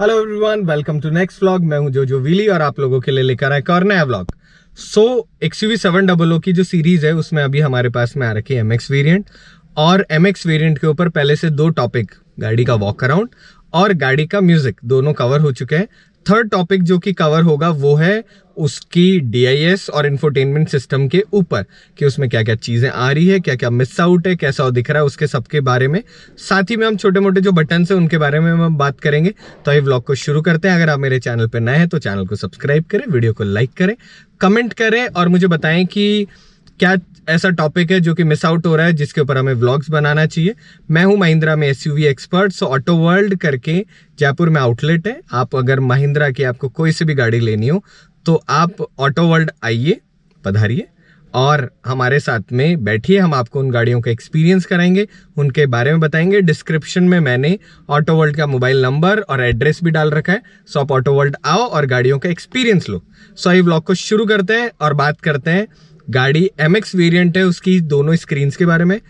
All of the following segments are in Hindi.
Hello everyone, welcome to next vlog. मैं हूं जोजो विली और आप लोगों के लिए लेकर आया एक और नया व्लॉग। XUV 700 की जो सीरीज है उसमें अभी हमारे पास में आ रखी है MX वेरिएंट। और MX वेरिएंट के ऊपर पहले से 2 टॉपिक, गाड़ी का वॉक अराउंड और गाड़ी का म्यूजिक, दोनों कवर हो चुके हैं। थर्ड टॉपिक जो कि कवर होगा वो है उसकी DIS और इंफोटेनमेंट सिस्टम के ऊपर, कि उसमें क्या क्या चीजें आ रही है, क्या क्या मिस आउट है, कैसा वो दिख रहा है, उसके सबके बारे में। साथ ही में हम छोटे मोटे जो बटन है उनके बारे में हम बात करेंगे। तो ये व्लॉग को शुरू करते हैं। अगर आप मेरे चैनल पर नए हैं तो चैनल को सब्सक्राइब करें, वीडियो को लाइक करें, कमेंट करें और मुझे बताएं कि क्या ऐसा टॉपिक है जो कि मिस आउट हो रहा है जिसके ऊपर हमें व्लॉग्स बनाना चाहिए। मैं हूं महिंद्रा में SUV एक्सपर्ट। ऑटो वर्ल्ड करके जयपुर में आउटलेट है। आप अगर महिंद्रा की आपको कोई सी भी गाड़ी लेनी हो तो आप ऑटो वर्ल्ड आइए, पधारिए और हमारे साथ में बैठिए। हम आपको उन गाड़ियों का एक्सपीरियंस कराएंगे, उनके बारे में बताएंगे। डिस्क्रिप्शन में मैंने ऑटो वर्ल्ड का मोबाइल नंबर और एड्रेस भी डाल रखा है। सो आप ऑटो वर्ल्ड आओ और गाड़ियों का एक्सपीरियंस लो। ये व्लॉग को शुरू करते हैं और बात करते हैं गाड़ी MX वेरिएंट है उसकी दोनों स्क्रीन के बारे में।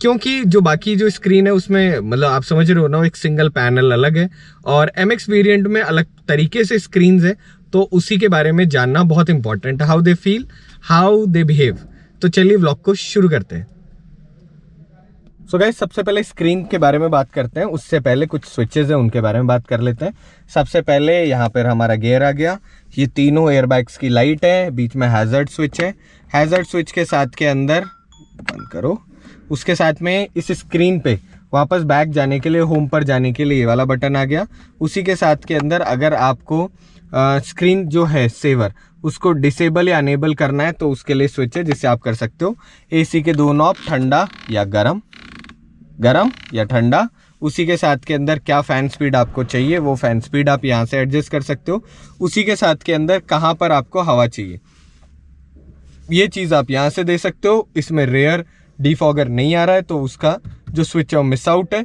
क्योंकि जो बाकी जो स्क्रीन है उसमें मतलब आप समझ रहे हो ना, एक सिंगल पैनल अलग है और MX वेरिएंट में अलग तरीके से स्क्रीन है। तो उसी के बारे में जानना बहुत इंपॉर्टेंट है, how they feel, how they behave. तो चलिए व्लॉग को शुरू करते हैं। गाइस, सबसे पहले स्क्रीन के बारे में बात करते हैं। उससे पहले कुछ स्विचेस हैं उनके बारे में बात कर लेते हैं। सबसे पहले यहाँ पर हमारा गियर आ गया। ये तीनों एयरबैग्स की लाइट है, बीच में हैजर्ड स्विच है। हैजर्ड स्विच के साथ के अंदर बंद करो, उसके साथ में इस स्क्रीन पे वापस बैक जाने के लिए, होम पर जाने के लिए ये वाला बटन आ गया। उसी के साथ के अंदर अगर आपको स्क्रीन जो है सेवर उसको डिसेबल या अनेबल करना है तो उसके लिए स्विच है जिससे आप कर सकते हो। AC के 2 नॉब, ठंडा या गरम या ठंडा। उसी के साथ के अंदर क्या फैन स्पीड आपको चाहिए वो फैन स्पीड आप यहाँ से एडजस्ट कर सकते हो। उसी के साथ के अंदर कहाँ पर आपको हवा चाहिए ये चीज़ आप यहाँ से दे सकते हो। इसमें रेयर डिफॉगर नहीं आ रहा है तो उसका जो स्विच है वो मिस आउट है।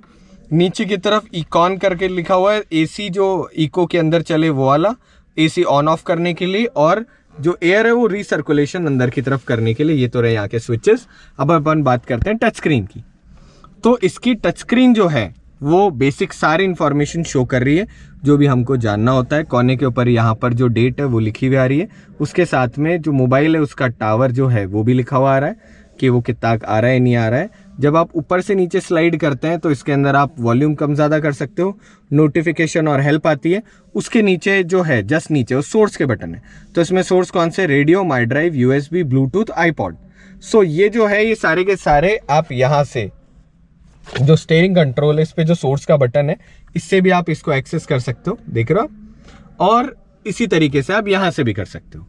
नीचे की तरफ इकॉन करके लिखा हुआ है, AC जो इको के अंदर चले वो वाला, AC ऑन ऑफ करने के लिए, और जो एयर है वो रिसर्कुलेशन अंदर की तरफ करने के लिए। ये तो रहे यहाँ के स्विचेस। अब अपन बात करते हैं टच स्क्रीन की। तो इसकी टच स्क्रीन जो है वो बेसिक सारी इंफॉर्मेशन शो कर रही है जो भी हमको जानना होता है। कोने के ऊपर यहाँ पर जो डेट है वो लिखी हुई आ रही है। उसके साथ में जो मोबाइल है उसका टावर जो है वो भी लिखा हुआ आ रहा है कि वो कितना आ रहा है नहीं आ रहा है। जब आप ऊपर से नीचे स्लाइड करते हैं तो इसके अंदर आप वॉल्यूम कम ज़्यादा कर सकते हो, नोटिफिकेशन और हेल्प आती है। उसके नीचे जो है जस्ट नीचे वो सोर्स के बटन है। तो इसमें सोर्स कौन से, radio, my drive, USB, Bluetooth, iPod. ये जो है ये सारे के सारे आप यहाँ से जो स्टीयरिंग कंट्रोल है इस पे जो सोर्स का बटन है इससे भी आप इसको एक्सेस कर सकते हो, देख रहे हो। और इसी तरीके से आप यहाँ से भी कर सकते हो।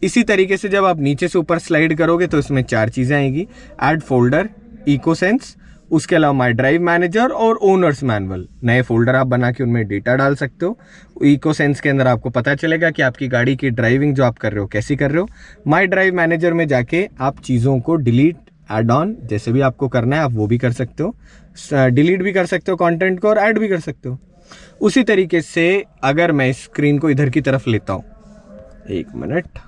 इसी तरीके से जब आप नीचे से ऊपर स्लाइड करोगे तो इसमें 4 चीजें आएंगी, ऐड फोल्डर, इकोसेंस, उसके अलावा माई ड्राइव मैनेजर और ओनर्स मैनुअल। नए फोल्डर आप बना के उनमें डेटा डाल सकते हो। इकोसेंस के अंदर आपको पता चलेगा कि आपकी गाड़ी की ड्राइविंग जो आप कर रहे हो कैसी कर रहे हो। माई ड्राइव मैनेजर में जाके आप चीज़ों को डिलीट, ऐड ऑन जैसे भी आपको करना है आप वो भी कर सकते हो। डिलीट भी कर सकते हो कंटेंट को और ऐड भी कर सकते हो। उसी तरीके से अगर मैं स्क्रीन को इधर की तरफ लेता हूं, 1 मिनट,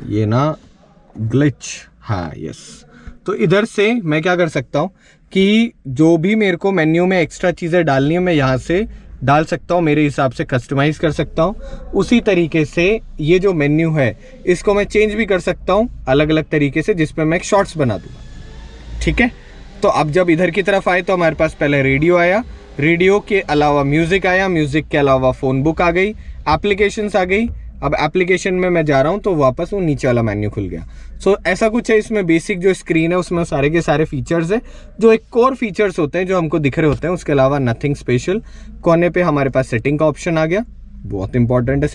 ये ना ग्लिच, हाँ यस। तो इधर से मैं क्या कर सकता हूं कि जो भी मेरे को मेन्यू में एक्स्ट्रा चीज़ें डालनी है मैं यहाँ से डाल सकता हूँ, मेरे हिसाब से कस्टमाइज कर सकता हूँ। उसी तरीके से ये जो मेन्यू है इसको मैं चेंज भी कर सकता हूँ अलग अलग तरीके से, जिस पे मैं एक शॉर्ट्स बना दूँगा। ठीक है, तो अब जब इधर की तरफ आए तो हमारे पास पहले रेडियो आया, रेडियो के अलावा म्यूजिक आया, म्यूजिक के अलावा फ़ोन बुक आ गई, एप्लीकेशंस आ गई। अब एप्लीकेशन में मैं जा रहा हूँ तो वापस वो नीचे वाला मेन्यू खुल गया। ऐसा कुछ है इसमें। बेसिक जो स्क्रीन है उसमें सारे के सारे फीचर्स है जो एक कोर फीचर्स होते हैं जो हमको दिख रहे होते हैं, उसके अलावा नथिंग स्पेशल। कोने पे हमारे पास सेटिंग का ऑप्शन आ गया, बहुत इंपॉर्टेंट है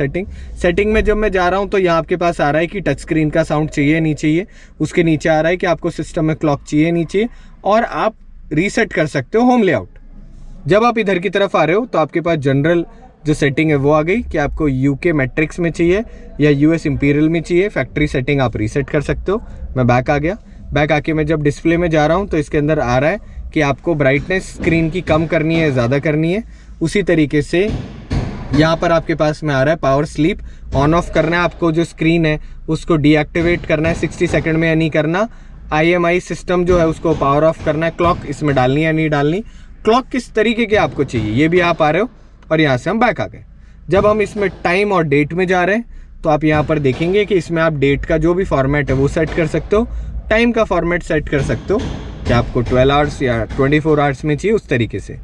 सेटिंग में जब मैं जा रहा हूँ तो यहाँ आपके पास आ रहा है कि टच स्क्रीन का साउंड चाहिए नहीं चाहिए। उसके नीचे आ रहा है कि आपको सिस्टम में क्लॉक चाहिए नहीं चाहिए, और आप रीसेट कर सकते हो होम लेआउट। जब आप इधर की तरफ आ रहे हो तो आपके पास जनरल जो सेटिंग है वो आ गई कि आपको UK मैट्रिक्स में चाहिए या US इंपीरियल में चाहिए। फैक्ट्री सेटिंग आप रीसेट कर सकते हो। मैं बैक आ गया। बैक आके मैं जब डिस्प्ले में जा रहा हूँ तो इसके अंदर आ रहा है कि आपको ब्राइटनेस स्क्रीन की कम करनी है, ज़्यादा करनी है। उसी तरीके से यहाँ पर आपके पास में आ रहा है पावर स्लीप, ऑन ऑफ करना है आपको। जो स्क्रीन है उसको डीएक्टिवेट करना है 60 सेकंड में या नहीं करना। IMI सिस्टम जो है उसको पावर ऑफ करना है। क्लॉक इसमें डालनी है या नहीं डालनी। क्लॉक किस तरीके के आपको चाहिए ये भी आप आ रहे हो, और यहाँ से हम बैक आ गए। जब हम इसमें टाइम और डेट में जा रहे हैं तो आप यहाँ पर देखेंगे कि इसमें आप डेट का जो भी फॉर्मेट है वो सेट कर सकते हो, टाइम का फॉर्मेट सेट कर सकते हो कि आपको 12 आवर्स या 24 आवर्स में चाहिए उस तरीके से।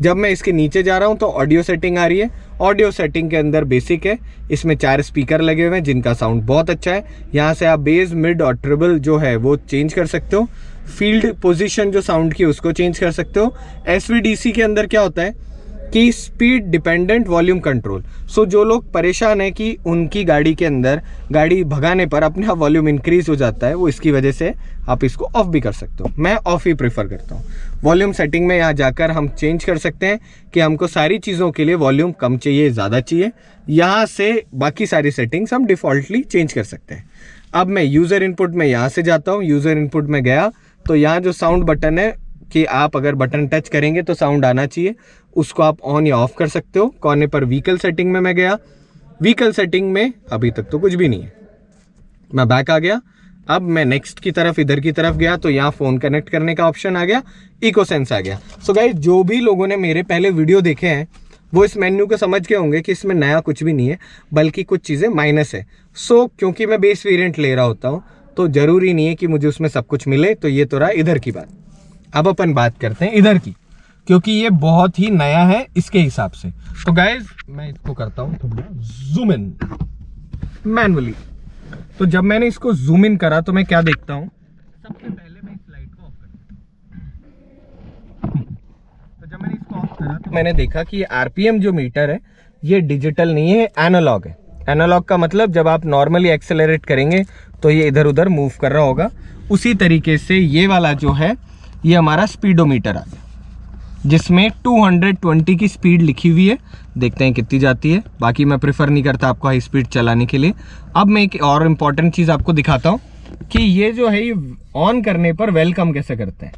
जब मैं इसके नीचे जा रहा हूँ तो ऑडियो सेटिंग आ रही है। ऑडियो सेटिंग के अंदर बेसिक है, इसमें 4 स्पीकर लगे हुए हैं जिनका साउंड बहुत अच्छा है। यहाँ से आप बेस, मिड और ट्रिबल जो है वो चेंज कर सकते हो। फील्ड पोजीशन जो साउंड की उसको चेंज कर सकते हो। SVDC के अंदर क्या होता है कि स्पीड डिपेंडेंट वॉल्यूम कंट्रोल। सो जो लोग परेशान है कि उनकी गाड़ी के अंदर गाड़ी भगाने पर अपने आप वॉल्यूम इंक्रीज हो जाता है, वो इसकी वजह से आप इसको ऑफ भी कर सकते हो। मैं ऑफ ही प्रेफर करता हूँ। वॉल्यूम सेटिंग में यहाँ जाकर हम चेंज कर सकते हैं कि हमको सारी चीज़ों के लिए वॉल्यूम कम चाहिए, ज़्यादा चाहिए। यहाँ से बाकी सारी सेटिंग्स हम डिफ़ॉल्टली चेंज कर सकते हैं। अब मैं यूज़र इनपुट में यहाँ से जाता हूँ। यूज़र इनपुट में गया तो यहाँ जो साउंड बटन है कि आप अगर बटन टच करेंगे तो साउंड आना चाहिए, उसको आप ऑन या ऑफ कर सकते हो। कोने पर व्हीकल सेटिंग में मैं गया। व्हीकल सेटिंग में अभी तक तो कुछ भी नहीं है, मैं बैक आ गया। अब मैं नेक्स्ट की तरफ इधर की तरफ गया तो यहाँ फ़ोन कनेक्ट करने का ऑप्शन आ गया, इकोसेंस आ गया। सो गाइस, जो भी लोगों ने मेरे पहले वीडियो देखे हैं वो इस मेन्यू को समझ के होंगे कि इसमें नया कुछ भी नहीं है, बल्कि कुछ चीज़ें माइनस है। सो क्योंकि मैं बेस वेरिएंट ले रहा होता हूँ तो ज़रूरी नहीं है कि मुझे उसमें सब कुछ मिले। तो ये तो रहा इधर की बात। अब अपन बात करते हैं इधर की, क्योंकि ये बहुत ही नया है इसके हिसाब से। तो गाइज मैं इसको करता हूँ थोड़ा जूम इन मैनुअली। तो जब मैंने इसको जूम इन करा तो मैं क्या देखता हूँ, सबसे पहले मैं इस लाइट को ऑफ करता हूँ। तो जब मैंने इसको ऑफ करा तो मैंने देखा कि ये RPM जो मीटर है ये डिजिटल नहीं है, एनालॉग है। एनालॉग का मतलब जब आप नॉर्मली एक्सेलरेट करेंगे तो ये इधर उधर मूव कर रहा होगा। उसी तरीके से ये वाला जो है ये हमारा स्पीडोमीटर आ गया, जिसमें 220 की स्पीड लिखी हुई है। देखते हैं कितनी जाती है। बाकी मैं प्रेफर नहीं करता आपको हाई स्पीड चलाने के लिए। अब मैं एक और इम्पॉर्टेंट चीज़ आपको दिखाता हूँ कि ये जो है ये ऑन करने पर वेलकम कैसे करते हैं।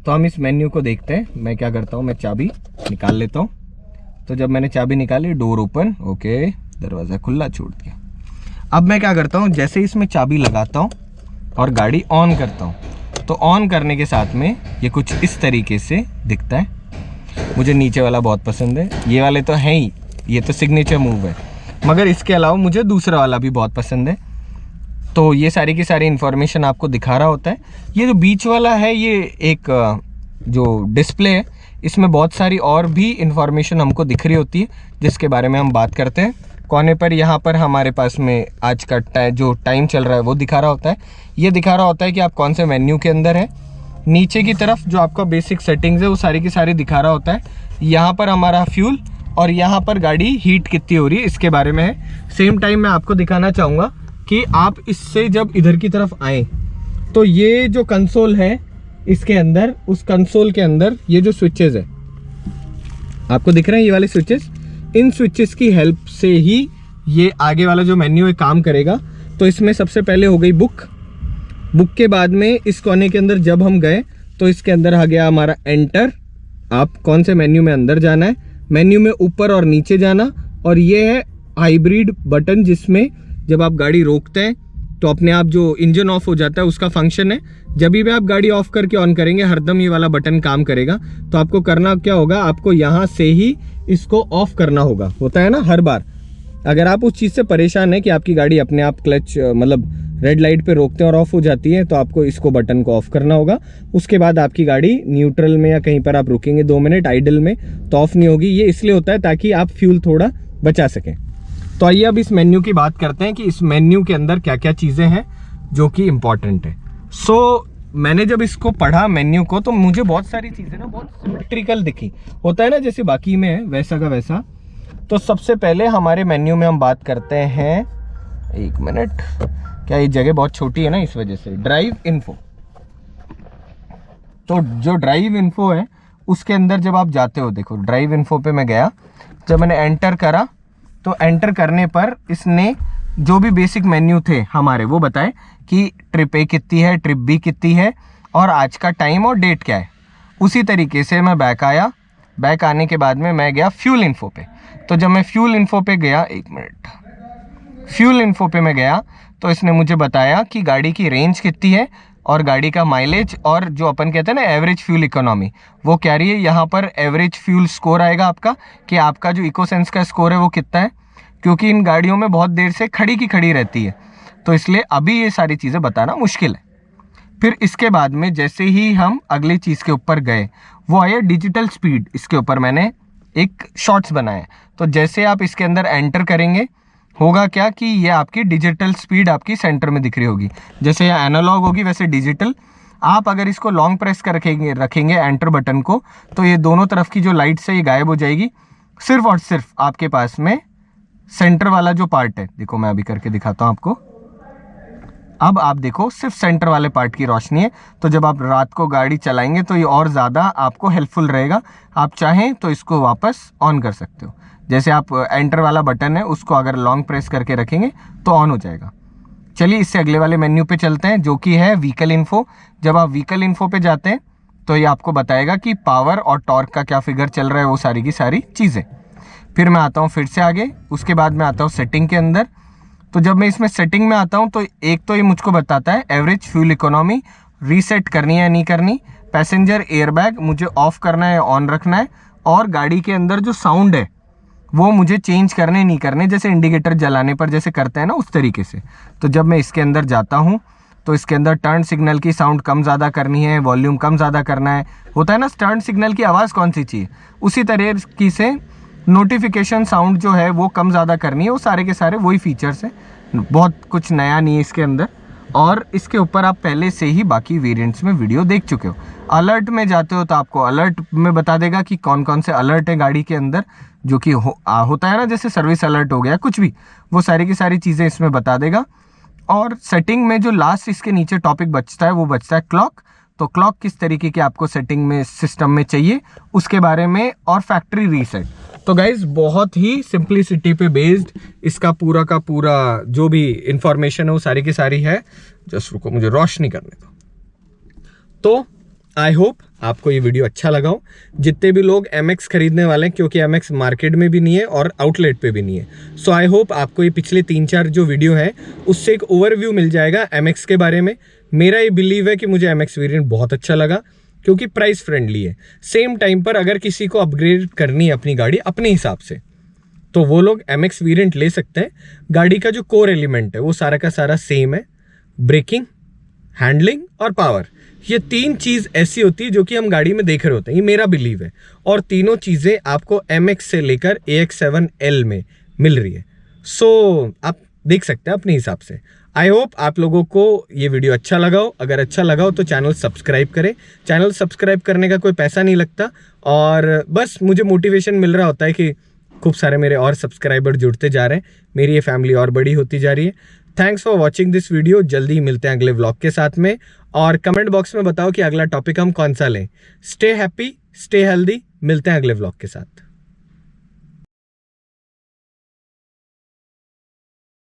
तो हम इस मेन्यू को देखते हैं। मैं क्या करता हूँ, मैं चाबी निकाल लेता हूँ। तो जब मैंने चाबी निकाली, डोर ओपन, ओके, दरवाज़ा खुला छोड़ दिया। अब मैं क्या करता हूँ, जैसे इसमें चाबी लगाता हूँ और गाड़ी ऑन करता हूँ तो ऑन करने के साथ में ये कुछ इस तरीके से दिखता है। मुझे नीचे वाला बहुत पसंद है, ये वाले तो हैं ही, ये तो सिग्नेचर मूव है, मगर इसके अलावा मुझे दूसरा वाला भी बहुत पसंद है। तो ये सारी की सारी इन्फॉर्मेशन आपको दिखा रहा होता है। ये जो बीच वाला है ये एक जो डिस्प्ले है, इसमें बहुत सारी और भी इन्फॉर्मेशन हमको दिख रही होती है जिसके बारे में हम बात करते हैं। कोने पर यहाँ पर हमारे पास में आज का जो टाइम चल रहा है वो दिखा रहा होता है। ये दिखा रहा होता है कि आप कौन से मेन्यू के अंदर है। नीचे की तरफ जो आपका बेसिक सेटिंग्स है वो सारी की सारी दिखा रहा होता है। यहाँ पर हमारा फ्यूल और यहाँ पर गाड़ी हीट कितनी हो रही है इसके बारे में है। सेम टाइम मैं आपको दिखाना चाहूँगा कि आप इससे जब इधर की तरफ आएँ तो ये जो कंसोल है इसके अंदर, उस कंसोल के अंदर ये जो स्विचेस है आपको दिख रहे हैं, ये वाले स्विचेस, इन स्विचेस की हेल्प से ही ये आगे वाला जो मेन्यू है काम करेगा। तो इसमें सबसे पहले हो गई बुक के बाद में इस कोने के अंदर जब हम गए तो इसके अंदर आ गया हमारा एंटर। आप कौन से मेन्यू में अंदर जाना है, मेन्यू में ऊपर और नीचे जाना। और ये है हाइब्रिड बटन, जिसमें जब आप गाड़ी रोकते हैं तो अपने आप जो इंजन ऑफ हो जाता है उसका फंक्शन है। जब भी आप गाड़ी ऑफ करके ऑन करेंगे हरदम ये वाला बटन काम करेगा। तो आपको करना क्या होगा, आपको यहाँ से ही इसको ऑफ करना होगा। होता है ना हर बार, अगर आप उस चीज़ से परेशान है कि आपकी गाड़ी अपने आप क्लच मतलब रेड लाइट पे रोकते हैं और ऑफ हो जाती है, तो आपको इसको बटन को ऑफ करना होगा। उसके बाद आपकी गाड़ी न्यूट्रल में या कहीं पर आप रुकेंगे 2 मिनट आइडल में तो ऑफ नहीं होगी। ये इसलिए होता है ताकि आप फ्यूल थोड़ा बचा सकें। तो आइए अब इस मेन्यू की बात करते हैं कि इस मेन्यू के अंदर क्या क्या चीज़ें हैं जो कि इम्पॉर्टेंट है। सो मैंने जब इसको पढ़ा मेन्यू को तो मुझे बहुत सारी चीज़ें ना बहुत सिमेट्रिकल दिखी। होता है ना जैसे बाकी में है वैसा का वैसा। तो सबसे पहले हमारे मेन्यू में हम बात करते हैं, एक मिनट, क्या ये जगह बहुत छोटी है ना इस वजह से, ड्राइव इन्फो। तो जो ड्राइव इन्फो है उसके अंदर जब आप जाते हो, देखो ड्राइव इन्फो पे मैं गया, जब मैंने एंटर करा तो एंटर करने पर इसने जो भी बेसिक मेन्यू थे हमारे वो बताए कि ट्रिप ए कितनी है, ट्रिप बी कितनी है और आज का टाइम और डेट क्या है। उसी तरीके से मैं बैक आया। बैक आने के बाद में मैं गया फ्यूल इन्फो पे। तो जब मैं फ्यूल इन्फो पे गया, एक मिनट, फ्यूल इन्फो पे मैं गया तो इसने मुझे बताया कि गाड़ी की रेंज कितनी है, और गाड़ी का माइलेज और जो अपन कहते हैं ना एवरेज फ्यूल इकोनॉमी, वो क्या रही है। यहाँ पर एवरेज फ्यूल स्कोर आएगा आपका कि आपका जो इकोसेंस का स्कोर है वो कितना है, क्योंकि इन गाड़ियों में बहुत देर से खड़ी की खड़ी रहती है, तो इसलिए अभी ये सारी चीज़ें बताना मुश्किल है। फिर इसके बाद में जैसे ही हम अगली चीज़ के ऊपर गए, वो आया डिजिटल स्पीड। इसके ऊपर मैंने एक शॉर्ट्स बनाया। तो जैसे आप इसके अंदर एंटर करेंगे, होगा क्या कि ये आपकी डिजिटल स्पीड आपकी सेंटर में दिख रही होगी। जैसे ये एनालॉग होगी वैसे डिजिटल। आप अगर इसको लॉन्ग प्रेस कर रखेंगे एंटर बटन को, तो ये दोनों तरफ की जो लाइट्स है ये गायब हो जाएगी। सिर्फ और सिर्फ आपके पास में सेंटर वाला जो पार्ट है, देखो मैं अभी करके दिखाता हूँ आपको। अब आप देखो सिर्फ सेंटर वाले पार्ट की रोशनी है। तो जब आप रात को गाड़ी चलाएंगे तो ये और ज़्यादा आपको हेल्पफुल रहेगा। आप चाहें तो इसको वापस ऑन कर सकते हो। जैसे आप एंटर वाला बटन है उसको अगर लॉन्ग प्रेस करके रखेंगे तो ऑन हो जाएगा। चलिए इससे अगले वाले मेन्यू पे चलते हैं, जो कि है व्हीकल इन्फो। जब आप व्हीकल इन्फो पे जाते हैं तो ये आपको बताएगा कि पावर और टॉर्क का क्या फिगर चल रहा है, वो सारी की सारी चीज़ें। फिर मैं आता हूँ फिर से आगे, उसके बाद मैं आता हूँ सेटिंग के अंदर। तो जब मैं इसमें सेटिंग में आता हूँ तो एक तो ये मुझको बताता है एवरेज फ्यूल इकोनॉमी रीसेट करनी है या नहीं करनी, पैसेंजर एयरबैग मुझे ऑफ करना है या ऑन रखना है, और गाड़ी के अंदर जो साउंड है वो मुझे चेंज करने नहीं करने, जैसे इंडिकेटर जलाने पर जैसे करते हैं ना उस तरीके से। तो जब मैं इसके अंदर जाता हूँ तो इसके अंदर टर्न सिग्नल की साउंड कम ज़्यादा करनी है, वॉल्यूम कम ज़्यादा करना है, होता है ना टर्न सिग्नल की आवाज़ कौन सी चाहिए, उसी तरीके से नोटिफिकेशन साउंड जो है वो कम ज़्यादा करनी है। वो सारे के सारे वही फीचर्स हैं, बहुत कुछ नया नहीं है इसके अंदर। और इसके ऊपर आप पहले से ही बाकी वेरिएंट्स में वीडियो देख चुके हो। अलर्ट में जाते हो तो आपको अलर्ट में बता देगा कि कौन कौन से अलर्ट है गाड़ी के अंदर, जो कि होता है ना, जैसे सर्विस अलर्ट हो गया कुछ भी, वो सारी की सारी चीज़ें इसमें बता देगा। और सेटिंग में जो लास्ट इसके नीचे टॉपिक बचता है वो बचता है क्लॉक। तो क्लॉक किस तरीके की आपको सेटिंग में सिस्टम में चाहिए उसके बारे में, और फैक्ट्री रीसेट। तो गाइज बहुत ही सिंप्लिसिटी पे बेस्ड इसका पूरा का पूरा जो भी इंफॉर्मेशन है वो सारी की सारी है। जस्ट रुको मुझे रोशनी करने दो। तो आई होप आपको ये वीडियो अच्छा लगा हो। जितने भी लोग MX खरीदने वाले हैं, क्योंकि MX मार्केट में भी नहीं है और आउटलेट पे भी नहीं है, सो आई होप आपको ये पिछले 3-4 जो वीडियो है उससे एक ओवरव्यू मिल जाएगा MX के बारे में। मेरा ये बिलीव है कि मुझे MX वेरिएंट बहुत अच्छा लगा, क्योंकि प्राइस फ्रेंडली है। सेम टाइम पर अगर किसी को अपग्रेड करनी है अपनी गाड़ी अपने हिसाब से, तो वो लोग MX वेरिएंट ले सकते हैं। गाड़ी का जो कोर एलिमेंट है वो सारा का सारा सेम है। ब्रेकिंग, हैंडलिंग और पावर, ये 3 चीज़ ऐसी होती है जो कि हम गाड़ी में देख रहे होते हैं, ये मेरा बिलीव है। और तीनों चीज़ें आपको MX से लेकर AX7L में मिल रही है। सो आप देख सकते हैं अपने हिसाब से। आई होप आप लोगों को ये वीडियो अच्छा लगा हो। अगर अच्छा लगा हो तो चैनल सब्सक्राइब करें। चैनल सब्सक्राइब करने का कोई पैसा नहीं लगता, और बस मुझे मोटिवेशन मिल रहा होता है कि खूब सारे मेरे और सब्सक्राइबर जुड़ते जा रहे हैं, मेरी ये फैमिली और बड़ी होती जा रही है। Thanks for watching this video. जल्दी ही मिलते हैं अगले व्लॉग के साथ में, और कमेंट बॉक्स में बताओ कि अगला टॉपिक हम कौन सा लें। स्टे हैप्पी, स्टे हेल्दी, मिलते हैं अगले व्लॉग के साथ।